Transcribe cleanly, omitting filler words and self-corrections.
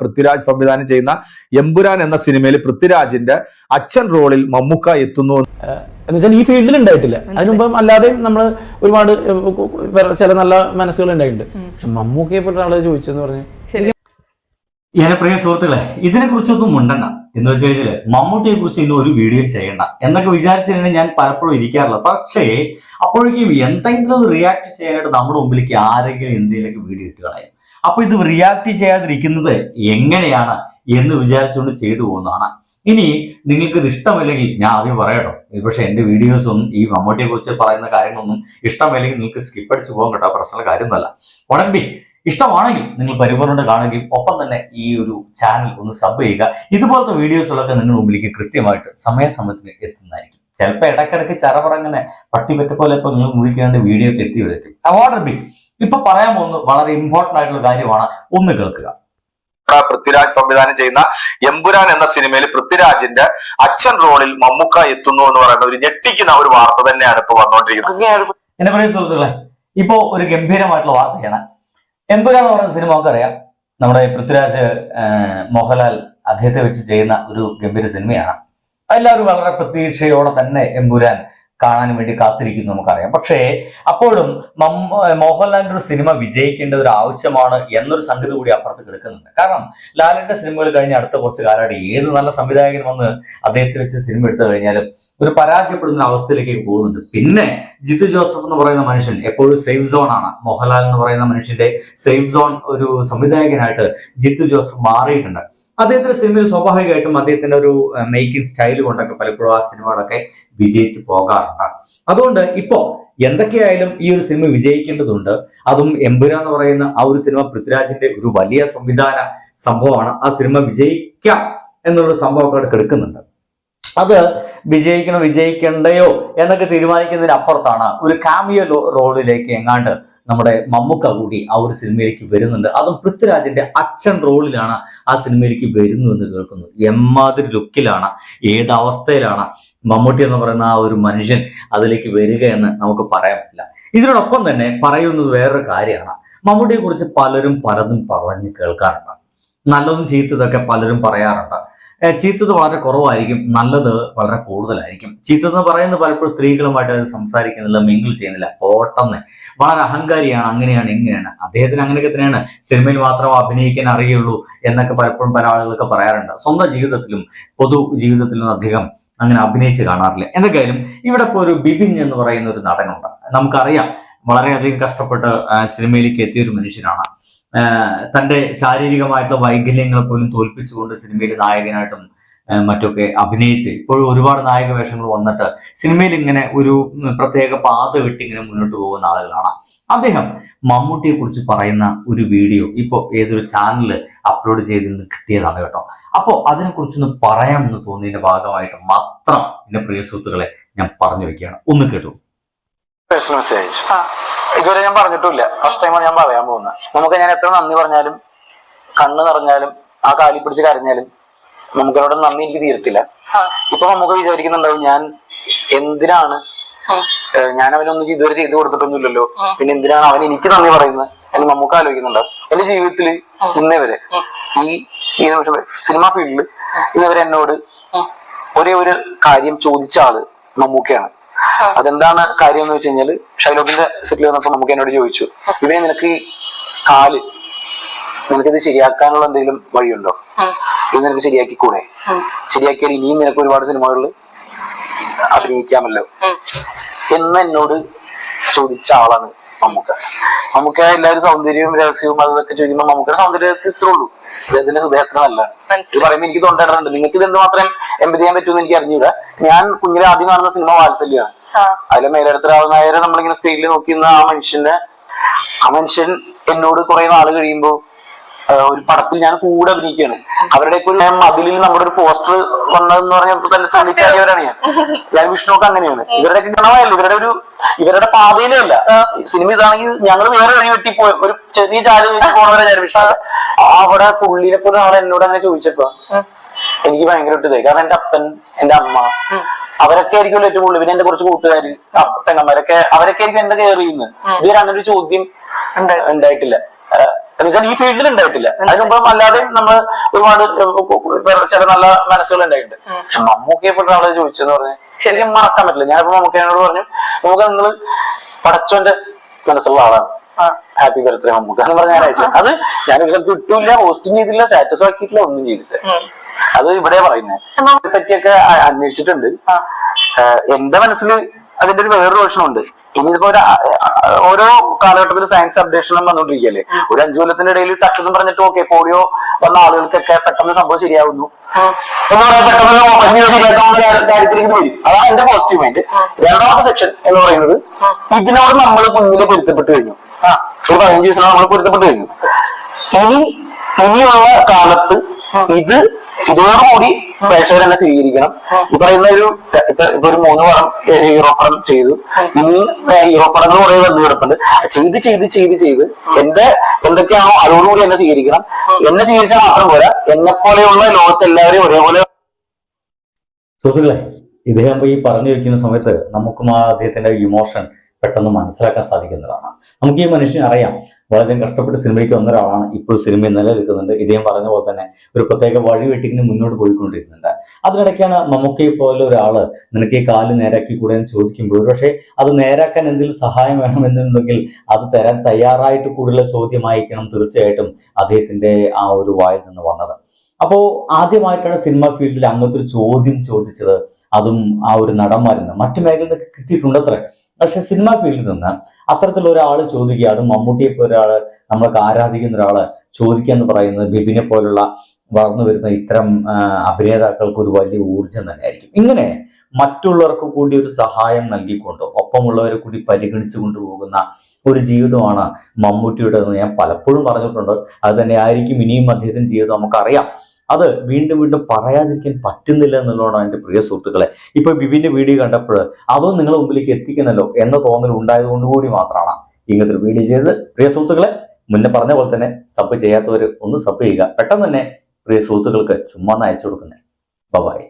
പൃഥ്വിരാജ് സംവിധാനം ചെയ്യുന്ന എമ്പുരാൻ എന്ന സിനിമയിൽ പൃഥ്വിരാജിന്റെ അച്ഛൻ റോളിൽ മമ്മൂക്ക എത്തുന്നു എന്നുവെച്ചാൽ ഈ ഫീൽഡിൽ ഉണ്ടായിട്ടില്ല. അതിനുമ്പം അല്ലാതെയും നമ്മൾ ഒരുപാട് ചില നല്ല മനസ്സുകൾ ഉണ്ടായിട്ടുണ്ട്. പക്ഷെ മമ്മൂക്കയെ പോലെ ആളെ ചോദിച്ചെന്ന് പറഞ്ഞ് എന്റെ പ്രിയ സുഹൃത്തുക്കളെ, ഇതിനെ കുറിച്ചൊന്നും മുണ്ടണ്ട. എന്ന് വെച്ച് കഴിഞ്ഞാല് മമ്മൂട്ടിയെ കുറിച്ച് ഇന്ന് ഒരു വീഡിയോ ചെയ്യണ്ട എന്നൊക്കെ വിചാരിച്ചിരുന്ന ഞാൻ പലപ്പോഴും ഇരിക്കാറില്ല. പക്ഷേ അപ്പോഴേക്കും എന്തെങ്കിലും റിയാക്ട് ചെയ്യാനായിട്ട് നമ്മുടെ മുമ്പിലേക്ക് ആരെങ്കിലും എന്തെങ്കിലുമൊക്കെ വീഡിയോ ഇട്ട് കളയും. അപ്പൊ ഇത് റിയാക്ട് ചെയ്യാതിരിക്കുന്നത് എങ്ങനെയാണ് എന്ന് വിചാരിച്ചുകൊണ്ട് ചെയ്തു പോകുന്നതാണ്. ഇനി നിങ്ങൾക്ക് ഇത് ഇഷ്ടമല്ലെങ്കിൽ ഞാൻ ആദ്യം പറയട്ടോ, പക്ഷെ എന്റെ വീഡിയോസ് ഒന്നും ഈ മമ്മൂട്ടിയെ കുറിച്ച് പറയുന്ന കാര്യങ്ങളൊന്നും ഇഷ്ടമല്ലെങ്കിൽ നിങ്ങൾക്ക് സ്കിപ്പ് അടിച്ച് പോകാൻ കേട്ടോ. പേഴ്സണൽ കാര്യമൊന്നുമല്ല. ഉടമ്പി ഇഷ്ടമാണെങ്കിൽ നിങ്ങൾ പരിപൂർണ്ണ കാണുകയും ഒപ്പം തന്നെ ഈ ഒരു ചാനൽ ഒന്ന് സബ് ചെയ്യുക. ഇതുപോലത്തെ വീഡിയോസുകളൊക്കെ നിങ്ങളുടെ മുമ്പിലേക്ക് കൃത്യമായിട്ട് സമയസമയത്തിന് എത്തുന്നതായിരിക്കും. ചിലപ്പോൾ ഇടയ്ക്കിടയ്ക്ക് ചറപറങ്ങനെ പട്ടിപ്പറ്റ പോലെ ഇപ്പൊ നിങ്ങൾ മുഴിക്കേണ്ട വീഡിയോ ഒക്കെ എത്തി വരും. അവാർഡ് ഇപ്പൊ പറയാൻ പോകുന്നത് വളരെ ഇമ്പോർട്ടന്റ് ആയിട്ടുള്ള കാര്യമാണ്. ഒന്ന് കേൾക്കുക. പൃഥ്വിരാജ് സംവിധാനം ചെയ്യുന്ന എമ്പുരാൻ എന്ന സിനിമയിൽ പൃഥ്വിരാജിന്റെ അച്ഛൻ റോളിൽ മമ്മൂക്ക എത്തുന്നു എന്ന് പറയുന്ന ഒരു ഞെട്ടിക്കുന്ന ഒരു വാർത്ത തന്നെയാണ് ഇപ്പൊ വന്നുകൊണ്ടിരിക്കുന്നത്. എന്റെ പ്രിയ സുഹൃത്തുക്കളെ, ഇപ്പോ ഒരു ഗംഭീരമായിട്ടുള്ള വാർത്തയാണ്. എമ്പുരാൻ എന്ന് പറയുന്ന സിനിമ നമുക്കറിയാം, നമ്മുടെ പൃഥ്വിരാജ് മോഹൻലാൽ അദ്ദേഹത്തെ വെച്ച് ചെയ്യുന്ന ഒരു ഗംഭീര സിനിമയാണ്. എല്ലാവരും വളരെ പ്രതീക്ഷയോടെ തന്നെ എമ്പുരാൻ കാണാൻ വേണ്ടി കാത്തിരിക്കുന്നു നമുക്കറിയാം. പക്ഷേ അപ്പോഴും മോഹൻലാലിന്റെ ഒരു സിനിമ വിജയിക്കേണ്ടത് ഒരു ആവശ്യമാണ് എന്നൊരു സംഗതി കൂടി അപ്പുറത്ത് കിടക്കുന്നുണ്ട്. കാരണം ലാലിന്റെ സിനിമകൾ കഴിഞ്ഞ അടുത്ത കുറച്ച് കാലമായിട്ട് ഏത് നല്ല സംവിധായകൻ വന്ന് അദ്ദേഹത്തെ വെച്ച് സിനിമ എടുത്തു കഴിഞ്ഞാലും ഒരു പരാജയപ്പെടുന്ന അവസ്ഥയിലേക്ക് പോകുന്നുണ്ട്. പിന്നെ ജിത്തു ജോസഫ് എന്ന് പറയുന്ന മനുഷ്യൻ എപ്പോഴും സേഫ് സോൺ ആണ്. മോഹൻലാൽ എന്ന് പറയുന്ന മനുഷ്യന്റെ സേഫ് സോൺ ഒരു സംവിധായകനായിട്ട് ജിത്തു ജോസഫ് മാറിയിട്ടുണ്ട്. അദ്ദേഹത്തിന്റെ സിനിമയിൽ സ്വാഭാവികമായിട്ടും അദ്ദേഹത്തിന്റെ ഒരു മേക്കിംഗ് സ്റ്റൈൽ കൊണ്ടൊക്കെ പലപ്പോഴും ആ സിനിമകളൊക്കെ വിജയിച്ച് പോകാറുണ്ട്. അതുകൊണ്ട് ഇപ്പോ എന്തൊക്കെയായാലും ഈ ഒരു സിനിമ വിജയിക്കേണ്ടതുണ്ട്. അതും എമ്പുരാൻ എന്ന് പറയുന്ന ആ ഒരു സിനിമ പൃഥ്വിരാജിന്റെ ഒരു വലിയ സംവിധാന സംഭവമാണ്. ആ സിനിമ വിജയിക്കാം എന്നുള്ള സംഭവമൊക്കെ അവിടെ കിടക്കുന്നുണ്ട്. അത് വിജയിക്കണ്ടയോ എന്നൊക്കെ തീരുമാനിക്കുന്നതിന് അപ്പുറത്താണ് ഒരു കാമിയോ റോളിലേക്ക് എങ്ങാണ്ട് നമ്മുടെ മമ്മൂക്ക കൂടി ആ ഒരു സിനിമയിലേക്ക് വരുന്നുണ്ട്. അതും പൃഥ്വിരാജിന്റെ അച്ഛൻ റോളിലാണ് ആ സിനിമയിലേക്ക് വരുന്നു എന്ന് കേൾക്കുന്നു. എമ്മാതിരി ലുക്കിലാണ്, ഏതവസ്ഥയിലാണ് മമ്മൂട്ടി എന്ന് പറയുന്ന ആ ഒരു മനുഷ്യൻ അതിലേക്ക് വരിക എന്ന് നമുക്ക് പറയാൻ പറ്റില്ല. ഇതിനോടൊപ്പം തന്നെ പറയുന്നത് വേറൊരു കാര്യമാണ്. മമ്മൂട്ടിയെ കുറിച്ച് പലരും പലതും പറഞ്ഞ് കേൾക്കാറുണ്ട്. നല്ലതും ചീത്തതൊക്കെ പലരും പറയാറുണ്ട്. ചീത്തത് വളരെ കുറവായിരിക്കും, നല്ലത് വളരെ കൂടുതലായിരിക്കും. ചീത്തതെന്ന് പറയുന്നത് പലപ്പോഴും സ്ത്രീകളുമായിട്ട് അത് സംസാരിക്കുന്നില്ല, മിങ്കിൾ ചെയ്യുന്നില്ല, പോട്ടെന്ന് വളരെ അഹങ്കാരിയാണ്, അങ്ങനെയാണ് ഇങ്ങനെയാണ്, അദ്ദേഹത്തിന് അങ്ങനെയൊക്കെ തന്നെയാണ്, സിനിമയിൽ മാത്രം അഭിനയിക്കാൻ അറിയുള്ളൂ എന്നൊക്കെ പലപ്പോഴും പല ആളുകളൊക്കെ പറയാറുണ്ട്. സ്വന്തം ജീവിതത്തിലും പൊതു ജീവിതത്തിലും അധികം അങ്ങനെ അഭിനയിച്ച് കാണാറില്ല. എന്തൊക്കെയായാലും ഇവിടെ ഇപ്പോൾ ഒരു ബിബിൻ എന്ന് പറയുന്ന ഒരു നടനുണ്ട്. നമുക്കറിയാം, വളരെയധികം കഷ്ടപ്പെട്ട് സിനിമയിലേക്ക് എത്തിയ ഒരു മനുഷ്യനാണ്. തന്റെ ശാരീരികമായിട്ടുള്ള വൈകല്യങ്ങളെ പോലും തോൽപ്പിച്ചുകൊണ്ട് സിനിമയിൽ നായകനായിട്ടും മറ്റൊക്കെ അഭിനയിച്ച് ഇപ്പോഴും ഒരുപാട് നായക വേഷങ്ങൾ വന്നിട്ട് സിനിമയിൽ ഇങ്ങനെ ഒരു പ്രത്യേക പാത വിട്ട് ഇങ്ങനെ മുന്നോട്ട് പോകുന്ന ആളുകളാണ്. അദ്ദേഹം മമ്മൂട്ടിയെ കുറിച്ച് പറയുന്ന ഒരു വീഡിയോ ഇപ്പോൾ ഏതൊരു ചാനലിൽ അപ്ലോഡ് ചെയ്ത് കിട്ടിയതാണ് കേട്ടോ. അപ്പോൾ അതിനെക്കുറിച്ചൊന്ന് പറയാമെന്ന് തോന്നിയതിന്റെ ഭാഗമായിട്ട് മാത്രം എന്റെ പ്രിയ സുഹൃത്തുക്കളെ ഞാൻ പറഞ്ഞു വെക്കുകയാണ്. ഒന്ന് കേട്ടു. പേഴ്സണൽ മെസ്സേജ് ഇതുവരെ ഞാൻ പറഞ്ഞിട്ടില്ല, ഫസ്റ്റ് ടൈമാണ് ഞാൻ പറയാൻ പോകുന്നത്. നമുക്ക് ഞാൻ എത്ര നന്ദി പറഞ്ഞാലും കണ്ണ് നിറഞ്ഞാലും ആ കാലി പിടിച്ച് കരഞ്ഞാലും നമുക്കതിനോട് നന്ദി എനിക്ക് തീരത്തില്ല. ഇപ്പൊ നമുക്ക് വിചാരിക്കുന്നുണ്ടാവും ഞാൻ എന്തിനാണ്, ഞാൻ അവനൊന്നും ഇതുവരെ ചെയ്തു കൊടുത്തിട്ടൊന്നുമില്ലല്ലോ, പിന്നെ എന്തിനാണ് അവൻ എനിക്ക് നന്ദി പറയുന്നത് എന്ന് നമുക്ക് ആലോചിക്കുന്നുണ്ടാവും. എന്റെ ജീവിതത്തിൽ ഇന്നേവരെ ഈ നിമിഷം സിനിമാ ഫീൽഡിൽ ഇന്നവരെ എന്നോട് ഒരേ ഒരു കാര്യം ചോദിച്ച ആള് മമ്മൂക്കയാണ്. അതെന്താണ് കാര്യം എന്ന് വെച്ച് കഴിഞ്ഞാല്, ഷൈലോക്കിന്റെ സെറ്റിൽ വന്നപ്പോ നമുക്ക് എന്നോട് ചോദിച്ചു, ഇവനെ നിനക്ക് കാല് നിനക്കിത് ശരിയാക്കാനുള്ള എന്തെങ്കിലും വഴിയുണ്ടോ, ഇത് നിനക്ക് ശരിയാക്കിക്കൂടെ, ശരിയാക്കിയാൽ ഇനിയും നിനക്ക് ഒരുപാട് സിനിമകളിൽ അഭിനയിക്കാമല്ലോ എന്ന് എന്നോട് ചോദിച്ച ആളാണ് മമ്മൂക്ക. മമ്മൂക്ക എല്ലാവരും സൗന്ദര്യവും രഹസ്യവും അതൊക്കെ ചോദിക്കുമ്പോൾ മമ്മൂക്കയുടെ സൗന്ദര്യത്തിൽ ഇത്രേ ഉള്ളൂ, അദ്ദേഹത്തിന്റെ ഹൃദയത്തിന് നല്ലതാണ്. ഇത് പറയുമ്പോൾ എനിക്ക് തൊണ്ടയിടുന്നുണ്ട്, നിങ്ങൾക്ക് ഇത് എന്തുമാത്രം എംപതി ചെയ്യാൻ പറ്റുമെന്ന് എനിക്ക് അറിഞ്ഞൂടാ. ഞാൻ കുഞ്ഞിലെ ആദ്യം കാണുന്ന സിനിമ വാത്സല്യമാണ്. അതിലെ മേലെടുത്ത നായരെ നമ്മളിങ്ങനെ സ്ക്രീനിൽ നോക്കിയിരുന്ന ആ മനുഷ്യൻ എന്നോട് കുറെ നാള് കഴിയുമ്പോ ഒരു പടത്തിൽ ഞാൻ കൂടെ അഭിനയിക്കുകയാണ്. അവരുടെയൊക്കെ ഒരു മതിലിൽ നമ്മുടെ ഒരു പോസ്റ്റർ വന്നതെന്ന് പറഞ്ഞപ്പോ തന്നെ ശ്രമിച്ചാടിയവരാണ് ഞാൻ വിഷ്ണുവൊക്കെ അങ്ങനെയാണ്. ഇവരുടെയൊക്കെ ഗണമല്ല, ഇവരുടെ പാതയിലേ അല്ല സിനിമ. ഇതാണെങ്കിൽ ഞങ്ങൾ വേറെ വഴി വെട്ടിപ്പോയി ഒരു ചെറിയ ചാല് വെച്ച് പോണവരെ ഞാൻ വിഷ്ണു. അവിടെ പുള്ളിനെ പോലെ ആളെ എന്നോട് അങ്ങനെ ചോദിച്ചപ്പോ എനിക്ക് ഭയങ്കരമായിട്ട് ഇതായി. കാരണം എന്റെ അപ്പൻ, എന്റെ അമ്മ, അവരൊക്കെ ആയിരിക്കും ഏറ്റവും കൂടുതൽ. പിന്നെ എന്റെ കുറച്ച് കൂട്ടുകാര്, പെങ്ങന്മാരൊക്കെ, അവരൊക്കെ ആയിരിക്കും എന്റെ കെയർ ചെയ്യുന്നത്. ഇതുവരെ അങ്ങനെ ഒരു ചോദ്യം ഉണ്ടായിട്ടില്ല. എന്നുവെച്ചാൽ ഈ ഫീൽഡിൽ ഉണ്ടായിട്ടില്ല. അതിനുമ്പം അല്ലാതെ നമ്മൾ ഒരുപാട് ചില നല്ല മനസ്സുകൾ ഉണ്ടായിട്ടുണ്ട്. പക്ഷെ മമ്മൂക്കയെ പെട്ട ആളെ ചോദിച്ചെന്ന് പറഞ്ഞാൽ ശരിക്കും മറക്കാൻ പറ്റില്ല. ഞാനിപ്പോ മമ്മൂക്കയോട് പറഞ്ഞു, നമുക്ക് നിങ്ങൾ പടച്ചോന്റെ മനസ്സുള്ള ആളാണ്, ഹാപ്പി ബർത്ത്ഡേ മമ്മൂക്ക എന്ന് പറഞ്ഞ ഞാൻ അയച്ചു. അത് ഞാനൊരു സ്ഥലത്ത് ഇട്ടില്ല, പോസ്റ്റും ചെയ്തില്ല, സ്റ്റാറ്റസ് ആക്കിയിട്ടില്ല, ഒന്നും ചെയ്തിട്ടില്ല. അത് ഇവിടെ പറയുന്നത്. അതിനെ പറ്റിയൊക്കെ അന്വേഷിച്ചിട്ടുണ്ട്. എന്റെ മനസ്സിൽ അതിന്റെ ഒരു വേറൊരു വേർഷനുണ്ട്. ഇനിയിപ്പോ ഓരോ കാലഘട്ടത്തിൽ സയൻസ് അപ്ഡേഷൻ വന്നുകൊണ്ടിരിക്കുകയല്ലേ. ഒരു 5 കൊല്ലത്തിന്റെ ഇടയിൽ ടച്ച് എന്ന് പറഞ്ഞിട്ട് ഓക്കെ പോളിയോ വന്ന ആളുകൾക്കൊക്കെ പെട്ടെന്ന് സംഭവം ശരിയാവുന്നു എന്ന് പറയാൻ പെട്ടെന്ന് കാര്യത്തിലേക്ക് വരും. അതാണ് എന്റെ പോസിറ്റീവ് മൈൻഡ്. രണ്ടാമത്തെ സെക്ഷൻ എന്ന് പറയുന്നത് ഇതിനോട് നമ്മൾ മുന്നിൽ പൊരുത്തപ്പെട്ട് കഴിഞ്ഞു. ഒരു 15 ദിവസത്തിനോട് നമ്മൾ പൊരുത്തപ്പെട്ട് കഴിഞ്ഞു. ഇനിയുള്ള കാലത്ത് ഇതോടുകൂടി പ്രേക്ഷകർ തന്നെ സ്വീകരിക്കണം. ഈ പറയുന്ന ഇപ്പൊ ഒരു 3 പടം ഹീറോ പടം ചെയ്തു. ഇനി ഹീറോ പടങ്ങൾ കുറെ വന്നു കിടപ്പുണ്ട്. ചെയ്ത് എന്തൊക്കെയാണോ അതോടുകൂടി എന്നെ സ്വീകരിക്കണം. എന്നെ സ്വീകരിച്ചാൽ മാത്രം പോരാ, എന്നെ പോലെയുള്ള ലോകത്ത് എല്ലാവരെയും ഒരേപോലെ. സുഹൃത്തുക്കളെ, ഇദ്ദേഹം ഈ പറഞ്ഞു വയ്ക്കുന്ന സമയത്ത് നമുക്കും ആ അദ്ദേഹത്തിന്റെ ഇമോഷൻ പെട്ടെന്ന് മനസ്സിലാക്കാൻ സാധിക്കുന്നതാണ്. നമുക്ക് ഈ മനുഷ്യനെ അറിയാം, വളരെ കഷ്ടപ്പെട്ട് സിനിമയ്ക്ക് വന്ന ഒരാളാണ്. ഇപ്പോൾ സിനിമയിൽ നിലനിൽക്കുന്നുണ്ട്. ഇദ്ദേഹം പറഞ്ഞ പോലെ തന്നെ ഒരു പ്രത്യേക വഴിവെട്ടിക്കിന് മുന്നോട്ട് പോയിക്കൊണ്ടിരിക്കുന്നുണ്ട്. അതിനിടയ്ക്കാണ് മമ്മൂക്കയെ പോലെ ഒരാള് നിനക്ക് ഈ കാല് നേരാക്കി കൂടെ എന്ന് ചോദിക്കുമ്പോൾ, പക്ഷേ അത് നേരാക്കാൻ എന്തെങ്കിലും സഹായം വേണമെന്നുണ്ടെങ്കിൽ അത് തരാൻ തയ്യാറായിട്ട് കൂടുതൽ ചോദ്യമായിരിക്കണം തീർച്ചയായിട്ടും അദ്ദേഹത്തിന്റെ ആ ഒരു വായിൽ നിന്ന് വന്നത്. അപ്പോ ആദ്യമായിട്ടാണ് സിനിമ ഫീൽഡിൽ അങ്ങനത്തെ ഒരു ചോദ്യം ചോദിച്ചത്. അതും ആ ഒരു നടന്മാരിൽ നിന്ന്. മറ്റു മേഖലയിലൊക്കെ കിട്ടിയിട്ടുണ്ടത്രേ. പക്ഷെ സിനിമ ഫീൽഡിൽ നിന്ന് അത്തരത്തിലുള്ള ഒരാൾ ചോദിക്കുക, അതും മമ്മൂട്ടിയെ പോലെ ഒരാള് നമ്മളൊക്കെ ആരാധിക്കുന്ന ഒരാള് ചോദിക്കുക എന്ന് പറയുന്നത് ബിബിനെ പോലുള്ള വളർന്നു വരുന്ന ഇത്തരം അഭിനേതാക്കൾക്ക് ഒരു വലിയ ഊർജം തന്നെയായിരിക്കും. ഇങ്ങനെ മറ്റുള്ളവർക്ക് കൂടി ഒരു സഹായം നൽകിക്കൊണ്ട് ഒപ്പമുള്ളവരെ കൂടി പരിഗണിച്ചു കൊണ്ടുപോകുന്ന ഒരു ജീവിതമാണ് മമ്മൂട്ടിയുടേതെന്ന് ഞാൻ പലപ്പോഴും പറഞ്ഞിട്ടുണ്ട്. അത് തന്നെ ആയിരിക്കും ഇനിയും അദ്ദേഹത്തിന്റെ ജീവിതം. നമുക്കറിയാം, അത് വീണ്ടും പറയാതിരിക്കാൻ പറ്റുന്നില്ല എന്നുള്ളതാണ് എൻ്റെ പ്രിയ സുഹൃത്തുക്കളെ. ഇപ്പൊ ബിബിന്റെ വീഡിയോ കണ്ടപ്പോൾ അതോ നിങ്ങളുടെ മുമ്പിലേക്ക് എത്തിക്കുന്നല്ലോ എന്ന തോന്നൽ ഉണ്ടായത് കൊണ്ടുകൂടി മാത്രമാണ് ഇങ്ങനത്തെ ഒരു വീഡിയോ ചെയ്തത്. പ്രിയ സുഹൃത്തുക്കളെ, മുന്നേ പറഞ്ഞ പോലെ തന്നെ സബ് ചെയ്യാത്തവർ ഒന്ന് സബ് ചെയ്യുക. പെട്ടെന്ന് തന്നെ പ്രിയ സുഹൃത്തുക്കൾക്ക് ചുമ്മാ അയച്ചു കൊടുക്കുന്നേ. ബൈ.